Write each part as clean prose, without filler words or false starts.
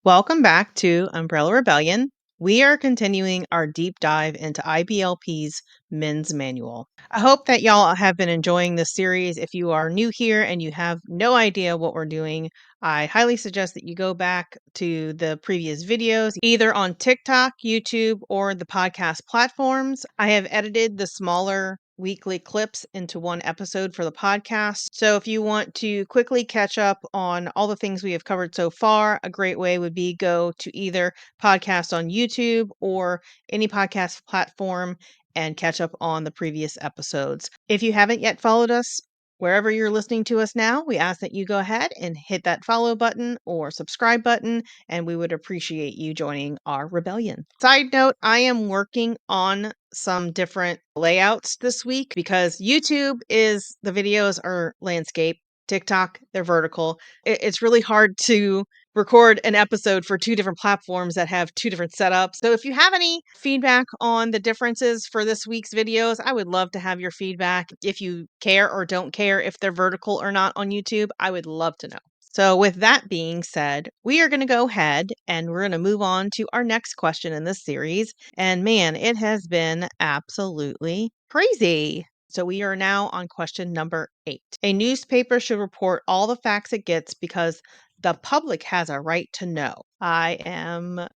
Welcome back to Umbrella Rebellion. We are continuing our deep dive into IBLP's Men's Manual. I hope that y'all have been enjoying this series. If you are new here and you have no idea what we're doing, I highly suggest that you go back to the previous videos, either on TikTok, YouTube, or the podcast platforms. I have edited the smaller weekly clips into one episode for the podcast. So if you want to quickly catch up on all the things we have covered so far, a great way would be go to either podcast on YouTube or any podcast platform and catch up on the previous episodes. If you haven't yet followed us, wherever you're listening to us now, we ask that you go ahead and hit that follow button or subscribe button, and we would appreciate you joining our rebellion. Side note, I am working on some different layouts this week because YouTube is the videos are landscape, TikTok, they're vertical. It's really hard to record an episode for two different platforms that have two different setups. So if you have any feedback on the differences for this week's videos, I would love to have your feedback. If you care or don't care if they're vertical or not on YouTube, I would love to know. So with that being said, we are going to go ahead and we're going to move on to our next question in this series. And man, it has been absolutely crazy. So we are now on question number 8. A newspaper should report all the facts it gets because the public has a right to know. I am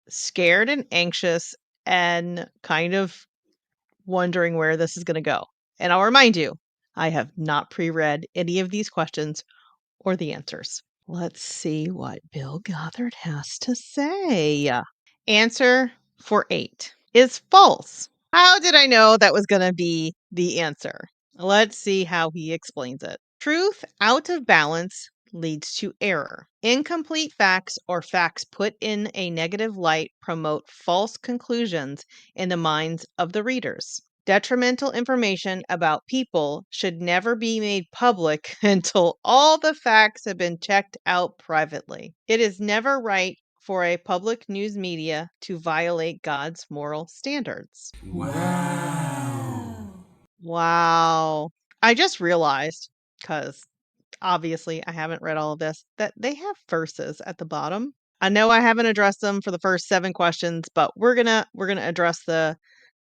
scared and anxious and kind of wondering where this is going to go. And I'll remind you, I have not pre-read any of these questions or the answers. Let's see what Bill Gothard has to say. Answer for 8 is false. How did I know that was going to be the answer? Let's see how he explains it. Truth out of balance leads to error. Incomplete facts or facts put in a negative light promote false conclusions in the minds of the readers. Detrimental information about people should never be made public until all the facts have been checked out privately. It is never right for a public news media to violate God's moral standards. Wow. I just realized, because obviously I haven't read all of this, that they have verses at the bottom. I know I haven't addressed them for the first 7 questions, but we're gonna address the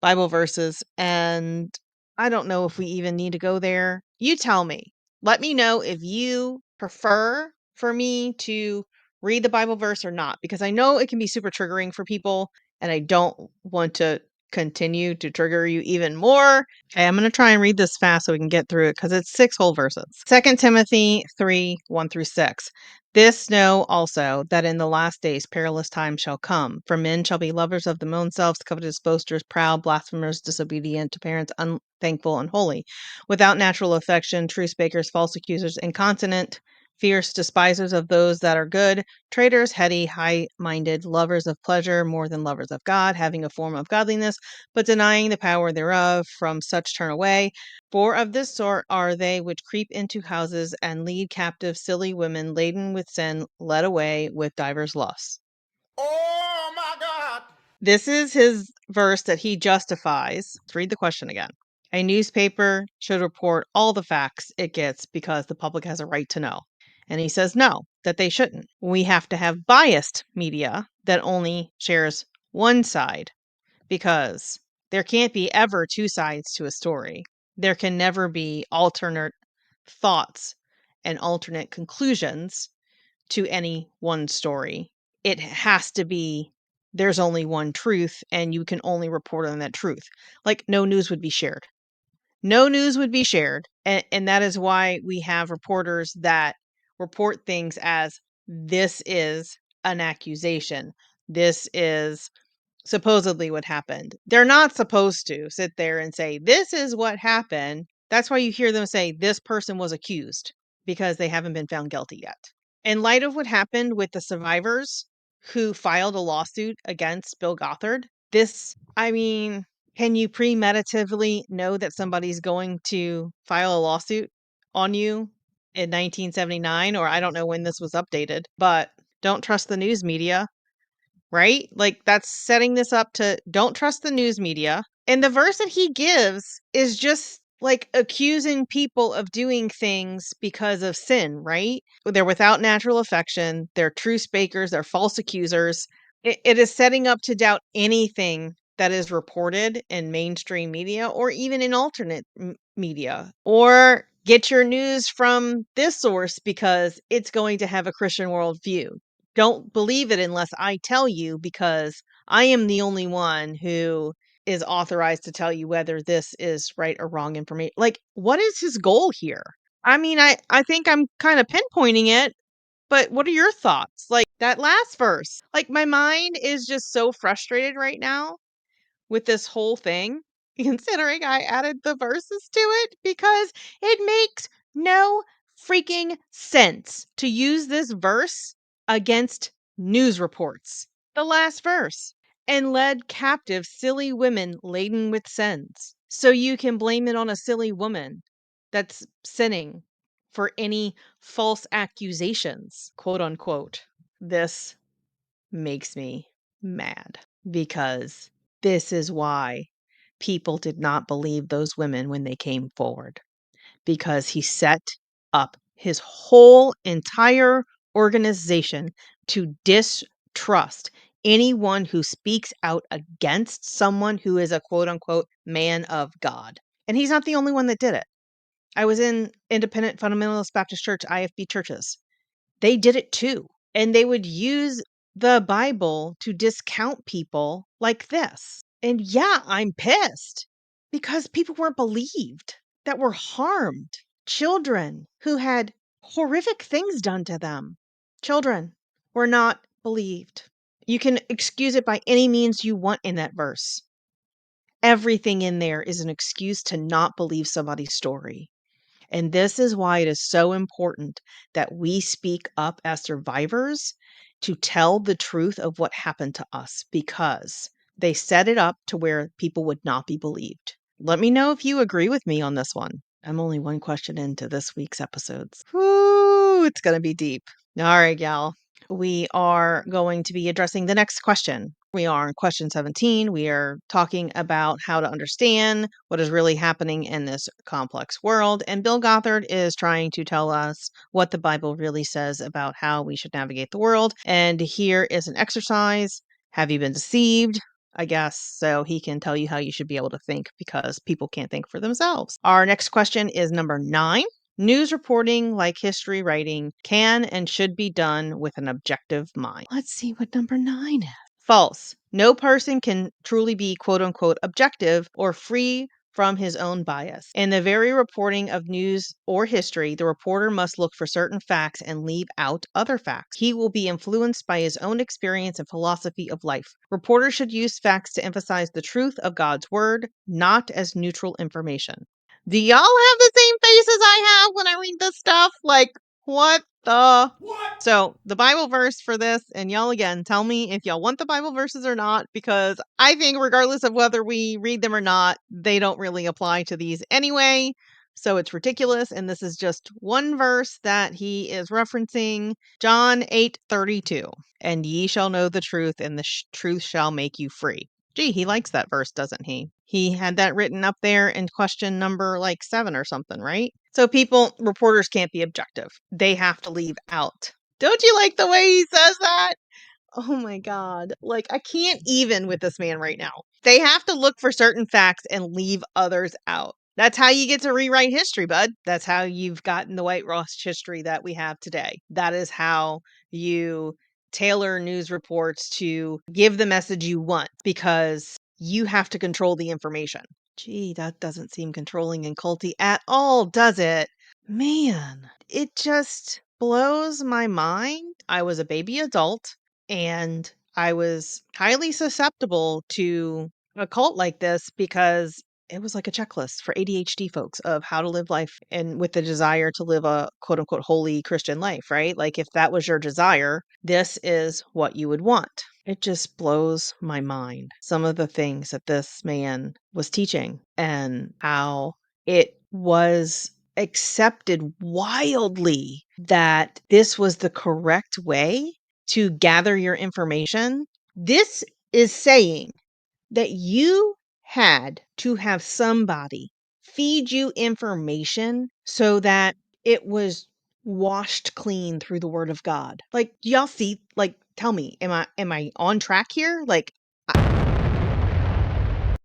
Bible verses, and I don't know if we even need to go there. You tell me. Let me know if you prefer for me to read the Bible verse or not, because I know it can be super triggering for people, and I don't want to continue to trigger you even more. Okay, I'm going to try and read this fast so we can get through it because it's 6 whole verses. 2 Timothy 3, 1 through 6. This know also that in the last days perilous times shall come. For men shall be lovers of their own selves, covetous, boasters, proud, blasphemers, disobedient to parents, unthankful, unholy, without natural affection, truce breakers, false accusers, incontinent, fierce, despisers of those that are good, traitors, heady, high-minded, lovers of pleasure more than lovers of God, having a form of godliness, but denying the power thereof. From such turn away. For of this sort are they which creep into houses and lead captive silly women laden with sin, led away with divers lusts. Oh my God! This is his verse that he justifies. Let's read the question again. A newspaper should report all the facts it gets because the public has a right to know. And he says no, that they shouldn't. We have to have biased media that only shares one side because there can't be ever two sides to a story. There can never be alternate thoughts and alternate conclusions to any one story. It has to be there's only one truth and you can only report on that truth. Like no news would be shared. No news would be shared. And that is why we have reporters that report things as this is an accusation. This is supposedly what happened. They're not supposed to sit there and say, this is what happened. That's why you hear them say, this person was accused, because they haven't been found guilty yet. In light of what happened with the survivors who filed a lawsuit against Bill Gothard, can you premeditatively know that somebody's going to file a lawsuit on you in 1979? Or I don't know when this was updated, but don't trust the news media. Right? Like that's setting this up to don't trust the news media. And the verse that he gives is just like accusing people of doing things because of sin, right? They're without natural affection, they're truce bakers, they're false accusers. It is setting up to doubt anything that is reported in mainstream media or even in alternate media. Or get your news from this source because it's going to have a Christian worldview. Don't believe it unless I tell you, because I am the only one who is authorized to tell you whether this is right or wrong information. Like, what is his goal here? I mean, I think I'm kind of pinpointing it, but what are your thoughts? Like that last verse. Like my mind is just so frustrated right now with this whole thing, considering I added the verses to it, because it makes no freaking sense to use this verse against news reports. The last verse. And led captive silly women laden with sins. So you can blame it on a silly woman that's sinning for any false accusations, quote unquote. This makes me mad, because this is why people did not believe those women when they came forward, because he set up his whole entire organization to distrust anyone who speaks out against someone who is a quote unquote man of God. And he's not the only one that did it. I was in Independent Fundamentalist Baptist Church, IFB churches. They did it too. And they would use the Bible to discount people like this. And yeah, I'm pissed because people weren't believed, that were harmed. Children who had horrific things done to them. Children were not believed. You can excuse it by any means you want in that verse. Everything in there is an excuse to not believe somebody's story. And this is why it is so important that we speak up as survivors to tell the truth of what happened to us, because they set it up to where people would not be believed. Let me know if you agree with me on this one. I'm only one question into this week's episodes. Whoo, it's going to be deep. All right, gal. We are going to be addressing the next question. We are on question 17. We are talking about how to understand what is really happening in this complex world. And Bill Gothard is trying to tell us what the Bible really says about how we should navigate the world. And here is an exercise. Have you been deceived? I guess so he can tell you how you should be able to think, because people can't think for themselves. Our next question is number 9. News reporting, like history writing, can and should be done with an objective mind. Let's see what number 9 is. False. No person can truly be quote unquote objective or free from his own bias. In the very reporting of news or history, the reporter must look for certain facts and leave out other facts. He will be influenced by his own experience and philosophy of life. Reporters should use facts to emphasize the truth of God's word, not as neutral information. Do y'all have the same faces I have when I read this stuff? Like, what the? What? So, the Bible verse for this, and y'all again, tell me if y'all want the Bible verses or not, because I think regardless of whether we read them or not, they don't really apply to these anyway. So it's ridiculous. And this is just one verse that he is referencing, John 8:32. And ye shall know the truth, and the truth shall make you free. Gee, he likes that verse, doesn't he? He had that written up there in question number like 7 or something, right? So reporters can't be objective. They have to leave out. Don't you like the way he says that? Oh my God. Like, I can't even with this man right now. They have to look for certain facts and leave others out. That's how you get to rewrite history, bud. That's how you've gotten the whitewashed history that we have today. That is how you tailor news reports to give the message you want, because you have to control the information. Gee, that doesn't seem controlling and culty at all, does it? Man, it just blows my mind. I was a baby adult and I was highly susceptible to a cult like this, because it was like a checklist for ADHD folks of how to live life, and with the desire to live a quote unquote holy Christian life, right? Like, if that was your desire, this is what you would want. It just blows my mind, some of the things that this man was teaching and how it was accepted wildly that this was the correct way to gather your information. This is saying that you had to have somebody feed you information so that it was washed clean through the word of God. Like, do y'all see, like, tell me, am I on track here? Like,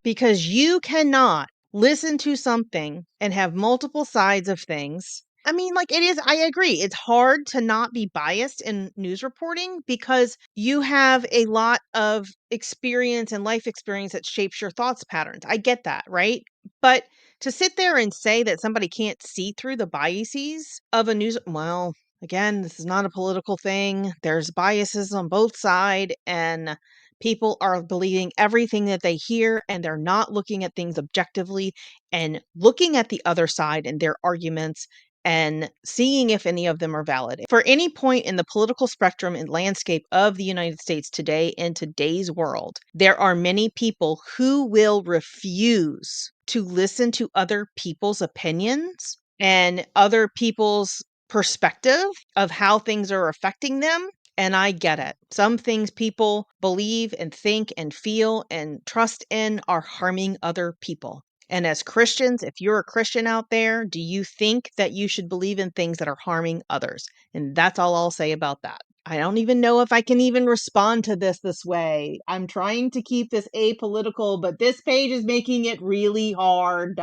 because you cannot listen to something and have multiple sides of things. I mean, like, it is, I agree. It's hard to not be biased in news reporting because you have a lot of experience and life experience that shapes your thoughts patterns. I get that, right? But to sit there and say that somebody can't see through the biases of a news, well, again, this is not a political thing. There's biases on both sides, and people are believing everything that they hear, and they're not looking at things objectively and looking at the other side and their arguments and seeing if any of them are valid. For any point in the political spectrum and landscape of the United States today, in today's world, there are many people who will refuse to listen to other people's opinions and other people's perspective of how things are affecting them. And I get it. Some things people believe and think and feel and trust in are harming other people. And as Christians, if you're a Christian out there, do you think that you should believe in things that are harming others? And that's all I'll say about that. I don't even know if I can even respond to this way. I'm trying to keep this apolitical, but this page is making it really hard.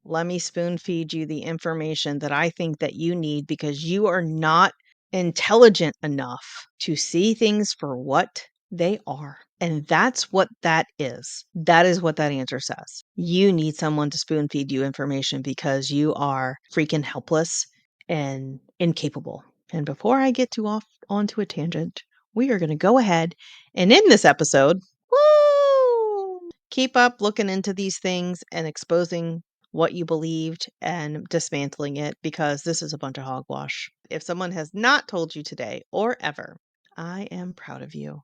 Let me spoon feed you the information that I think that you need because you are not intelligent enough to see things for what they are. And that's what that is. That is what that answer says. You need someone to spoon feed you information because you are freaking helpless and incapable. And before I get too off onto a tangent, we are going to go ahead and end this episode. Woo! Keep up looking into these things and exposing what you believed and dismantling it because this is a bunch of hogwash. If someone has not told you today or ever, I am proud of you.